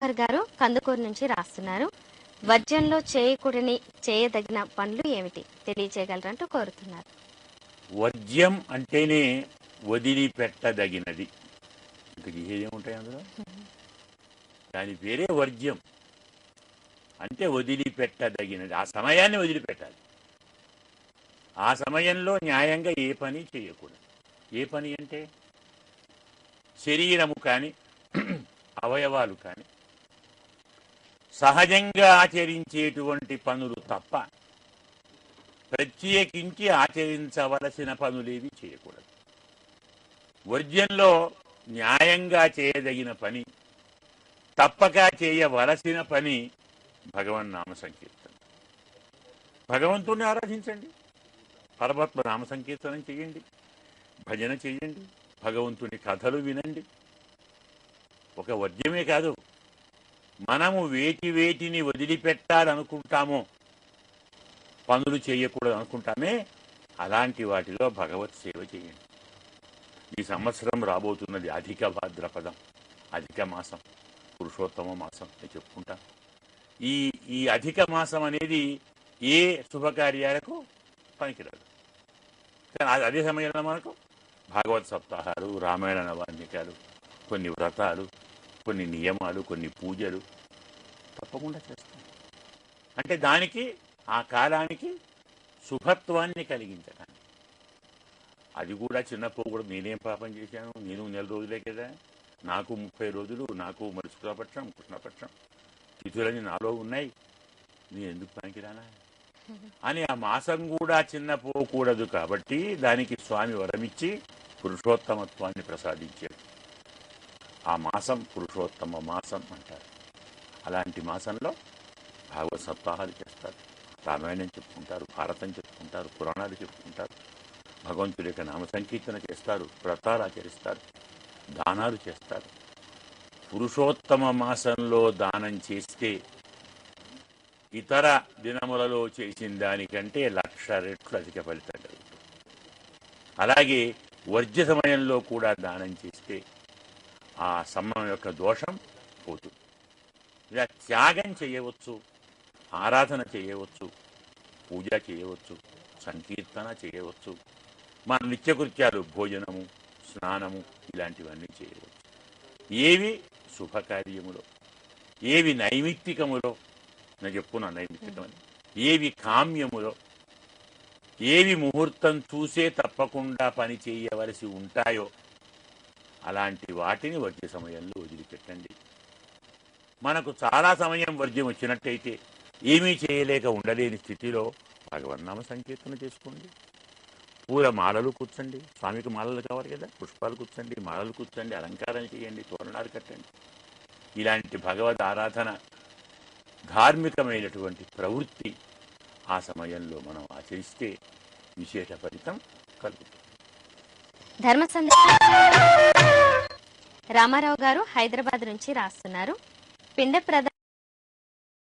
గారు కందుకూరు నుంచి రాస్తున్నారు. వర్జ్యంలో చేయకూడని చేయదగిన పనులు ఏమిటి తెలియచేయగలరంటూ కోరుతున్నారు. వర్జ్యం అంటేనే వదిలిపెట్టదగినది. ఇంకా ఏముంటాయి అందులో? దాని పేరే వర్జ్యం. అంటే వదిలిపెట్టదగినది. ఆ సమయాన్ని వదిలిపెట్టాలి. ఆ సమయంలో న్యాయంగా ఏ పని చేయకూడదు. ఏ పని అంటే శరీరము కానీ అవయవాలు కానీ సహజంగా ఆచరించేటువంటి పనులు తప్ప ప్రత్యేకించి ఆచరించవలసిన పనులేవి చేయకూడదు. వర్జ్యంలో న్యాయంగా చేయదగిన పని, తప్పక చేయవలసిన పని భగవన్నామ సంకీర్తన. భగవంతుణ్ణి ఆరాధించండి, పరమాత్మ నామ సంకీర్తనం చేయండి, భజన చేయండి, భగవంతుని కథలు వినండి. ఒక వర్జ్యమే కాదు, మనము వేటిని వదిలిపెట్టాలనుకుంటామో, పనులు చేయకూడదు అనుకుంటామే, అలాంటి వాటిలో భగవత్ సేవ చేయండి. ఈ సంవత్సరం రాబోతున్నది అధిక భాద్రపదం, అధిక మాసం, పురుషోత్తమ మాసం అని చెప్పుకుంటాం. ఈ అధిక మాసం అనేది ఏ శుభకార్యాలకు పనికిరాదు. కానీ అదే సమయంలో మనకు భాగవత్ సప్తాహాలు, రామాయణ నవాన్నికాలు, కొన్ని వ్రతాలు, కొన్ని నియమాలు, కొన్ని పూజలు తప్పకుండా చేస్తాం. అంటే దానికి ఆ కాలానికి శుభత్వాన్ని కలిగించడానికి. అది కూడా చిన్న పోకూడదు. నేనేం పాపం చేశాను, నేను నెల రోజులే కదా, నాకు 30 రోజులు, నాకు మరి శుక్లపక్షం, కృష్ణపక్షం తిథులని నాలో ఉన్నాయి, నేను ఎందుకు పనికిరానా అని ఆ మాసం కూడా చిన్న పోకూడదు. కాబట్టి దానికి స్వామి వరమిచ్చి పురుషోత్తమత్వాన్ని ప్రసాదించాడు. ఆ మాసం పురుషోత్తమ మాసం అంటారు. అలాంటి మాసంలో భాగవత సప్తాహాలు చేస్తారు, రామాయణం చెప్పుకుంటారు, భారతం చెప్పుకుంటారు, పురాణాలు చెప్పుకుంటారు, భగవంతుడి యొక్క నామ సంకీర్తన చేస్తారు, వ్రతాలు ఆచరిస్తారు, దానాలు చేస్తారు. పురుషోత్తమ మాసంలో దానం చేస్తే ఇతర దినములలో చేసిన దానికంటే 1,00,000 రెట్లు అధిక ఫలితం కలుగుతుంది. అలాగే వర్జ్య సమయంలో కూడా దానం చేస్తే ఆ సమయం యొక్క దోషం పోతుంది. ఇలా త్యాగం చేయవచ్చు, ఆరాధన చేయవచ్చు, పూజ చేయవచ్చు, సంకీర్తన చేయవచ్చు, మన నిత్యకృత్యాలు భోజనము, స్నానము ఇలాంటివన్నీ చేయవచ్చు. ఏవి శుభకార్యములో, ఏవి నైమిత్తికములో, నేను చెప్పుకున్నాను నైమిత్తికమని, ఏవి కామ్యములో, ఏవి ముహూర్తం చూసే తప్పకుండా పని చేయవలసి ఉంటాయో అలాంటి వాటిని వర్జ్య సమయంలో వదిలిపెట్టండి. మనకు చాలా సమయం వర్జ్యం వచ్చినట్టయితే ఏమీ చేయలేక ఉండలేని స్థితిలో భగవన్నామ సంకీర్తన చేసుకోండి. పూల మాలలు కూర్చండి, స్వామికి మాలలు కావాలి కదా, పుష్పాలు కూర్చండి, మాలలు కూర్చండి, అలంకారం చేయండి, తోరణాలు కట్టండి. ఇలాంటి భగవద్ ఆరాధన ధార్మికమైనటువంటి ప్రవృత్తి ఆ సమయంలో మనం ఆచరిస్తే విశేష ఫలితం కలుగుతుంది. ధర్మ సందేశం రామారావు గారు హైదరాబాద్ నుంచి రాస్తున్నారు. పిండ